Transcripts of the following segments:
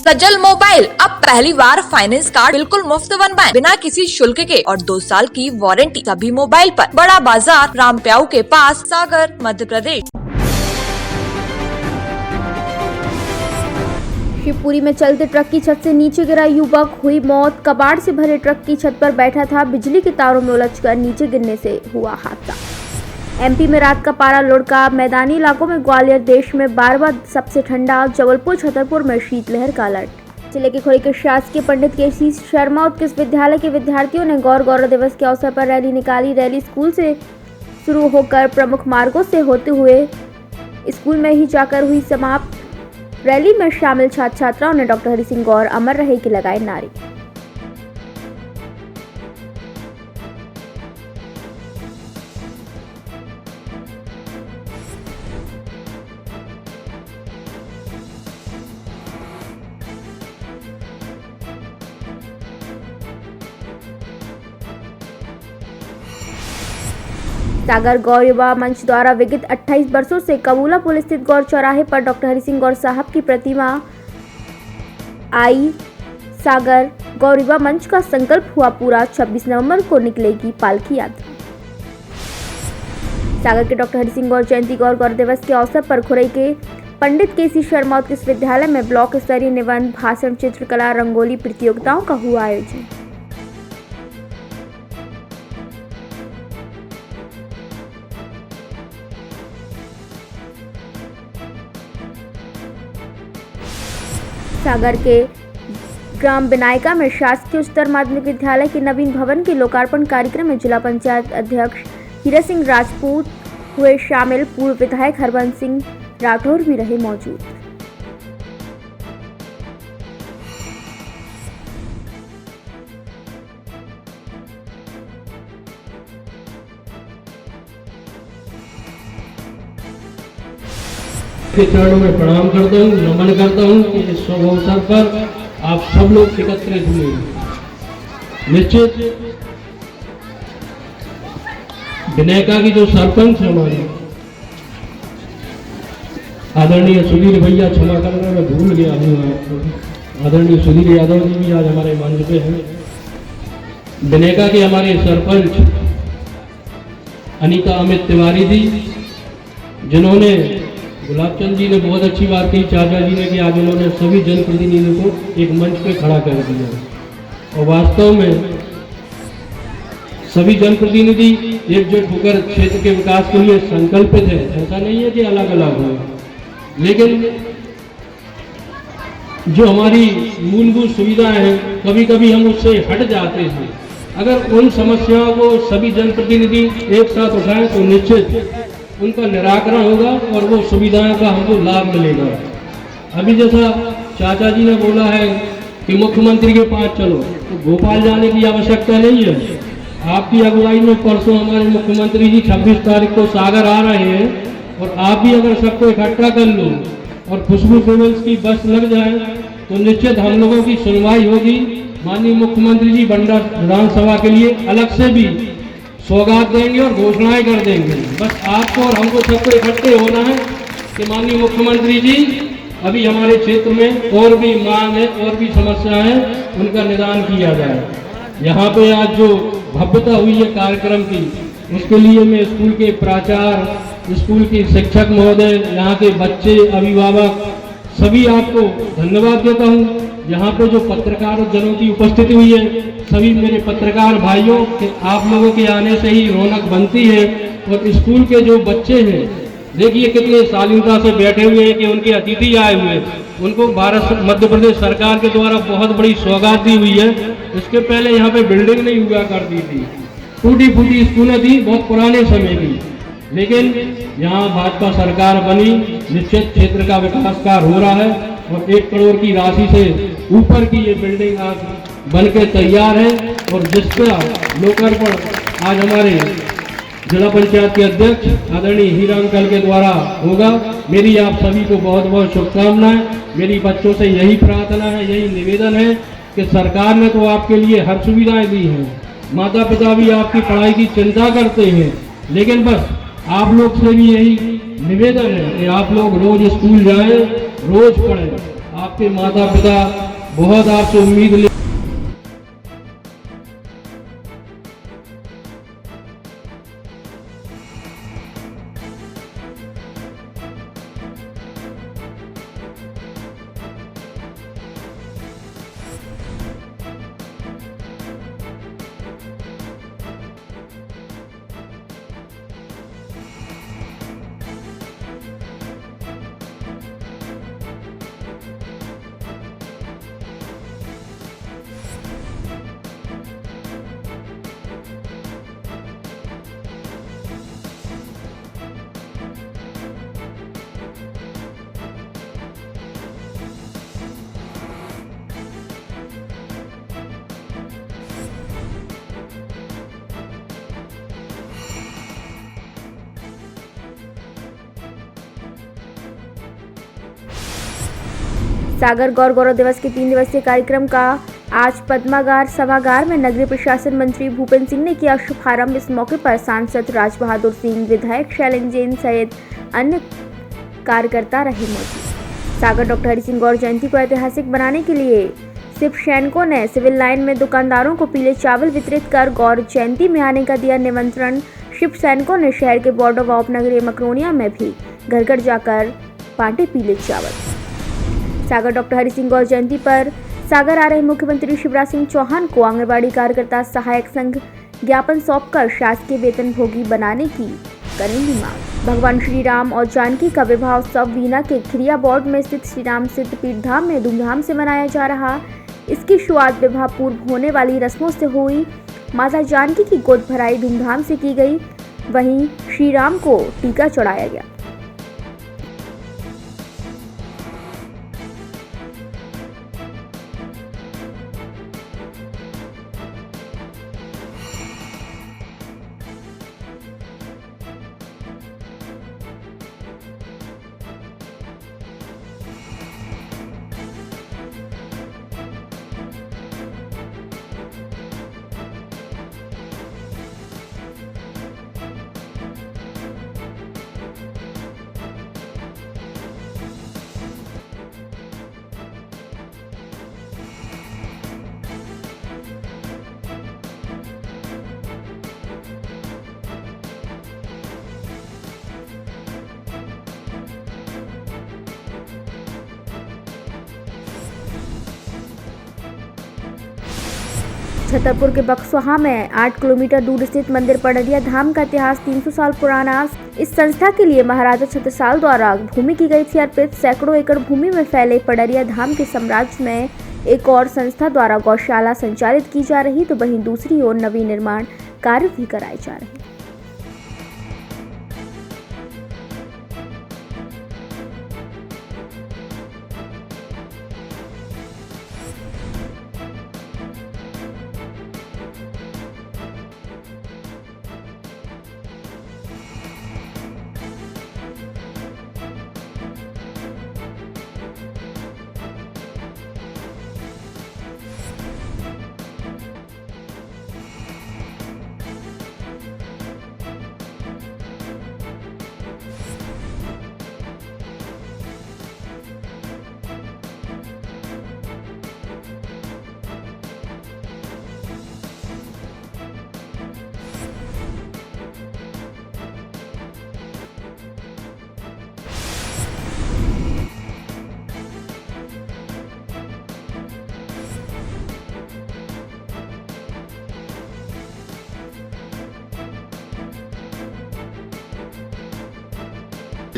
सजल mobile अब पहली बार finance card बिल्कुल मुफ्त बनवाएं बिना किसी शुल्क के और 2 साल की वारंटी सभी मोबाइल पर। बड़ा बाजार, रामप्याऊ के पास, सागर, मध्य प्रदेश। शिवपुरी में चलते ट्रक की छत से नीचे गिरा युवक, हुई मौत। कबाड़ से भरे ट्रक की छत पर बैठा था, बिजली के तारों में उलझकर नीचे गिरने से हुआ हादसा। एमपी में रात का पारा लुढ़का, मैदानी इलाकों में ग्वालियर, देश में 12वां सबसे ठंडा, जबलपुर छतरपुर में शीतलहर का अलर्ट। जिले के खुड़ी के शासकीय पंडित केसी शर्मा उत्कृष्ट विद्यालय के विद्यार्थियों ने गौरव दिवस के अवसर पर रैली निकाली। रैली स्कूल से शुरू होकर प्रमुख मार्गों से होते हुए स्कूल में ही जाकर हुई समाप्त। रैली में शामिल छात्र छात्राओं ने डॉक्टर हरि सिंह गौर अमर रहे के लगाए नारे। सागर गौर युवा मंच द्वारा विगत 28 वर्षों से कबूला पुल स्थित गौर चौराहे पर डॉक्टर हरि सिंह गौर साहब की प्रतिमा आई। सागर गौर युवा मंच का संकल्प हुआ पूरा, 26 नवंबर को निकलेगी पालकी यात्रा। सागर के डॉक्टर हरि सिंह गौर जयंती गौर दिवस के अवसर पर खुरई के पंडित केसी शर्मा उत्कृष्ट विद्यालय में ब्लॉक स्तरीय निबंध, भाषण, चित्रकला, रंगोली प्रतियोगिताओं का हुआ आयोजन। सागर के ग्राम बिनायका में शासकीय उच्चतर माध्यमिक विद्यालय के नवीन भवन के लोकार्पण कार्यक्रम में जिला पंचायत अध्यक्ष हीरा सिंह राजपूत हुए शामिल। पूर्व विधायक हरबंस सिंह राठौर भी रहे मौजूद। के चरणों में प्रणाम करता हूँ, नमन करता हूँ कि इस शुभ अवसर पर आप सब लोग एकत्रित हुए। निश्चित बिनायका की जो सरपंच है हमारे आदरणीय सुधीर भैया, क्षमा करना मैं भूल गया हूँ, आदरणीय सुधीर यादव जी भी आज हमारे मंच पे हैं। बिनायका के हमारे सरपंच अनीता अमित तिवारी जी, जिन्होंने गुलाबचंद जी ने बहुत अच्छी बात कही, चाचा जी ने, कि आज उन्होंने सभी जनप्रतिनिधियों को एक मंच पे खड़ा कर दिया और वास्तव में सभी जनप्रतिनिधि एकजुट होकर क्षेत्र के विकास के लिए संकल्पित है। ऐसा नहीं है कि अलग अलग हो, लेकिन जो हमारी मूलभूत सुविधाएं हैं कभी कभी हम उससे हट जाते हैं। अगर उन समस्याओं को सभी जनप्रतिनिधि एक साथ उठाएं तो निश्चित उनका निराकरण होगा और वो सुविधाओं का हमको लाभ मिलेगा। अभी जैसा चाचा जी ने बोला है कि मुख्यमंत्री के पास चलो, तो भोपाल जाने की आवश्यकता नहीं है। आपकी अगुवाई में परसों हमारे मुख्यमंत्री जी 26 तारीख को सागर आ रहे हैं और आप भी अगर सबको इकट्ठा कर लो और खुशबू ट्रेवल्स की बस लग जाए तो निश्चित हम लोगों की सुनवाई होगी। माननीय मुख्यमंत्री जी बंडा विधानसभा के लिए अलग से भी सौगात देंगे और घोषणाएं कर देंगे। बस आपको और हमको सबको इकट्ठे होना है कि माननीय मुख्यमंत्री जी अभी हमारे क्षेत्र में और भी मांग है, और भी समस्या है, उनका निदान किया जाए। यहाँ पे आज जो भव्यता हुई है कार्यक्रम की, उसके लिए मैं स्कूल के प्राचार्य, स्कूल के शिक्षक महोदय, यहाँ के बच्चे, अभिभावक सभी आपको धन्यवाद देता हूँ। यहाँ पे जो पत्रकार जनों की उपस्थिति हुई है, सभी मेरे पत्रकार भाइयों के आप लोगों के आने से ही रौनक बनती है। और स्कूल के जो बच्चे हैं, देखिए कितने शालीनता से बैठे हुए हैं कि उनके अतिथि आए हुए हैं। उनको भारत मध्य प्रदेश सरकार के द्वारा बहुत बड़ी सौगात दी हुई है। इसके पहले यहाँ पे बिल्डिंग नहीं हुआ करती थी, टूटी फूटी स्कूलें थी बहुत पुराने समय की, लेकिन यहाँ भाजपा सरकार बनी, निश्चित क्षेत्र का विकास कार्य हो रहा है और 1 करोड़ की राशि से ऊपर की ये बिल्डिंग आज बनके तैयार है और जिसका लोकार्पण आज हमारे जिला पंचायत के अध्यक्ष आदरणीय हीरा अंकल के द्वारा होगा। मेरी आप सभी को बहुत बहुत शुभकामनाएं। मेरी बच्चों से यही प्रार्थना है, यही निवेदन है कि सरकार ने तो आपके लिए हर सुविधाएं दी हैं, माता पिता भी आपकी पढ़ाई की चिंता करते हैं, लेकिन बस आप लोग से भी यही निवेदन है कि आप लोग रोज स्कूल जाएं, रोज पढ़ें। आपके माता पिता बहुत आपसे उम्मीद ले सागर गौर गौरव दिवस के 3 दिवसीय कार्यक्रम का आज पद्मागार सभागार में नगरीय प्रशासन मंत्री भूपेंद्र सिंह ने किया शुभारंभ। इस मौके पर सांसद राज बहादुर सिंह, विधायक शैलेंद्र जैन सहित अन्य कार्यकर्ता रहे मौजूद। सागर डॉक्टर हरि सिंह गौर जयंती को ऐतिहासिक बनाने के लिए शिव सैनिकों ने सिविल लाइन में दुकानदारों को पीले चावल वितरित कर गौर जयंती में आने का दिया निमंत्रण। शिव सैनिकों ने शहर के बॉर्डर व उपनगरीय मकरोनिया में भी घर घर जाकर बांटे पीले चावल। सागर डॉक्टर हरि सिंह गौर जयंती पर सागर आ रहे मुख्यमंत्री शिवराज सिंह चौहान को आंगनबाड़ी कार्यकर्ता सहायक संघ ज्ञापन सौंपकर शासकीय वेतन भोगी बनाने की करेंगी मांग। भगवान श्री राम और जानकी का विवाह उत्सव वीना के खिरिया बोर्ड में स्थित श्री राम सिद्ध पीठ धाम में धूमधाम से मनाया जा रहा। इसकी शुरुआत विवाह पूर्व होने वाली रस्मों से हुई। माता जानकी की गोद भराई धूमधाम से की गई, वहीं श्री राम को टीका चढ़ाया गया। छतरपुर के बक्सवाहा में 8 किलोमीटर दूर स्थित मंदिर पडरिया धाम का इतिहास 300 साल पुराना। इस संस्था के लिए महाराजा छत्रसाल द्वारा भूमि की गई थी अर्पित। सैकड़ों एकड़ भूमि में फैले पडरिया धाम के साम्राज्य में एक और संस्था द्वारा गौशाला संचालित की जा रही, तो वहीं दूसरी ओर नवीन निर्माण कार्य भी कराए जा रहे।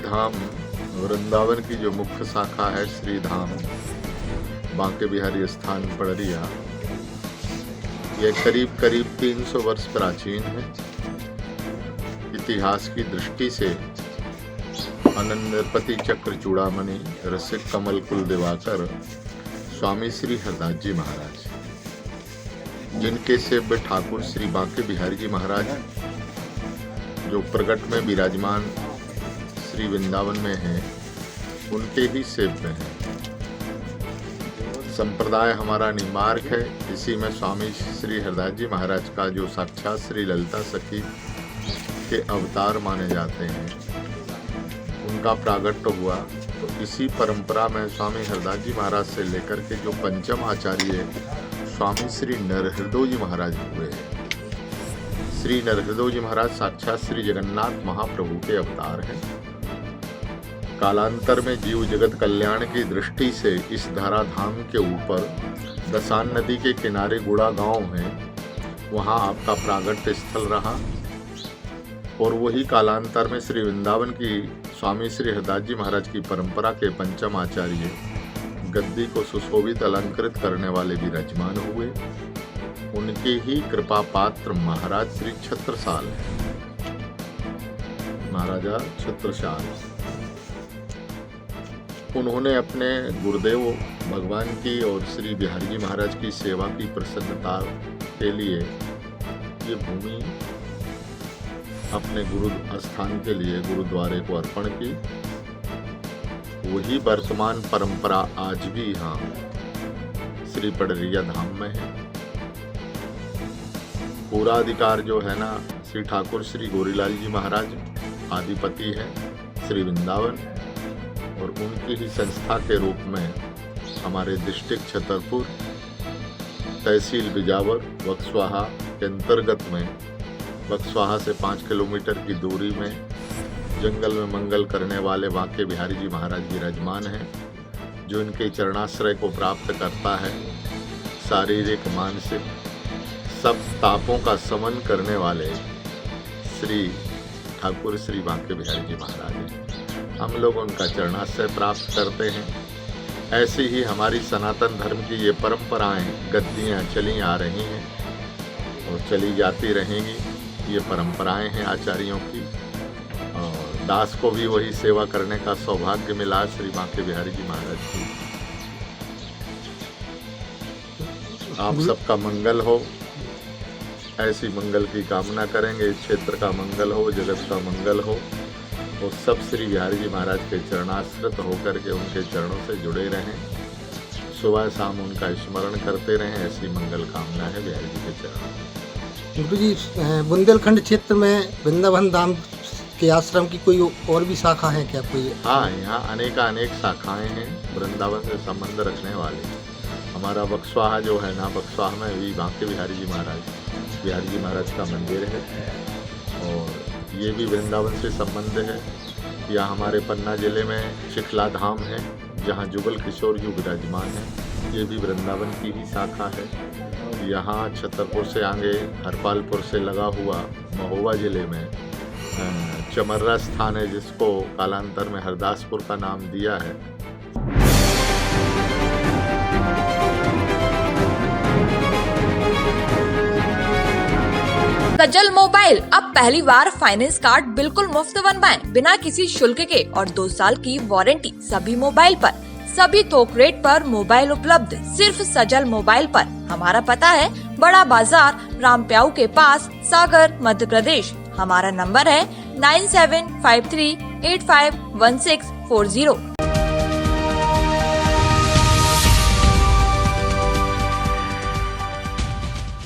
धाम वृंदावन की जो मुख्य शाखा है श्री धाम बांके बिहारी स्थान पडरिया, ये करीब 300 वर्ष प्राचीन है। इतिहास की दृष्टि से अनन्यपति चक्र चूड़ामणि रसिक कमल कुल दिवाकर स्वामी श्री हरदास जी महाराज, जिनके सेव्य ठाकुर श्री बांके बिहारी जी महाराज जो प्रगट में विराजमान श्री वृंदावन में हैं, उनके ही सेव्य हैं। संप्रदाय हमारा निम्बार्क है। इसी में स्वामी श्री हरदास जी महाराज का जो साक्षात श्री ललिता सखी के अवतार माने जाते हैं, उनका प्रागट्य हुआ तो इसी परंपरा में स्वामी हरदास जी महाराज से लेकर के जो पंचम आचार्य स्वामी श्री नरहृदय जी महाराज हुए। श्री नरहृदय जी महाराज साक्षात श्री जगन्नाथ महाप्रभु के अवतार हैं। कालांतर में जीव जगत कल्याण की दृष्टि से इस धारा धाम के ऊपर दसान नदी के किनारे गुड़ा गांव है, वहां आपका प्रागट्य स्थल रहा। और वही कालांतर में श्री वृंदावन की स्वामी श्री हरदास जी महाराज की परंपरा के पंचम आचार्य गद्दी को सुशोभित अलंकृत करने वाले विराजमान हुए। उनके ही कृपा पात्र महाराज श्री छत्रसाल हैं, महाराजा छत्रसाल। उन्होंने अपने गुरुदेव भगवान की और श्री बिहारी जी महाराज की सेवा की प्रसन्नता के लिए ये भूमि अपने गुरु स्थान के लिए गुरुद्वारे को अर्पण की। वही वर्तमान परंपरा आज भी यहाँ श्री पडरिया धाम में है। पूरा अधिकार जो है ना श्री ठाकुर श्री गौरीलाल जी महाराज आदिपति है श्री वृंदावन, और उनकी ही संस्था के रूप में हमारे डिस्ट्रिक्ट छतरपुर, तहसील बिजावर, बक्सवाहा के अंतर्गत में बक्सवाहा से 5 किलोमीटर की दूरी में जंगल में मंगल करने वाले बांके बिहारी जी महाराज विराजमान हैं, जो इनके चरणाश्रय को प्राप्त करता है। शारीरिक मानसिक सब तापों का समन करने वाले श्री ठाकुर श्री बांके बिहारी जी महाराज हैं। हम लोग उनका चरणाश्रय प्राप्त करते हैं। ऐसी ही हमारी सनातन धर्म की ये परंपराएं गद्दियाँ चली आ रही हैं और चली जाती रहेंगी। ये परंपराएं हैं आचार्यों की, और दास को भी वही सेवा करने का सौभाग्य मिला श्री बांके बिहारी जी महाराज की। आप सबका मंगल हो, ऐसी मंगल की कामना करेंगे। इस क्षेत्र का मंगल हो, जगत का मंगल हो, और सब श्री बिहारी जी महाराज के चरणाश्रित होकर के उनके चरणों से जुड़े रहें, सुबह शाम उनका स्मरण करते रहें। ऐसी मंगल कामना है बिहारी जी के चरणों। गुरु जी, बुंदेलखंड क्षेत्र में वृंदावन धाम के आश्रम की कोई और भी शाखा है क्या कोई? हाँ, यहाँ अनेक शाखाएं हैं वृंदावन से संबंध रखने वाले। हमारा बक्सवाहा जो है ना, बक्सवाहा में भी बांके बिहारी जी महाराज का मंदिर है, और ये भी वृंदावन से संबंध है। या हमारे पन्ना जिले में चिखला धाम है, जहाँ जुगल किशोर जी विराजमान है, ये भी वृंदावन की ही शाखा है। यहाँ छतरपुर से आगे हरपालपुर से लगा हुआ महोबा जिले में चमर्रा स्थान है, जिसको कालांतर में हरदासपुर का नाम दिया है। सजल मोबाइल अब पहली बार फाइनेंस कार्ड बिल्कुल मुफ्त बनवाएं, बिना किसी शुल्क के, और 2 साल की वारंटी सभी मोबाइल पर। सभी थोक रेट पर मोबाइल उपलब्ध सिर्फ सजल मोबाइल पर। हमारा पता है बड़ा बाजार, रामप्याऊ के पास, सागर, मध्य प्रदेश। हमारा नंबर है 9753851640।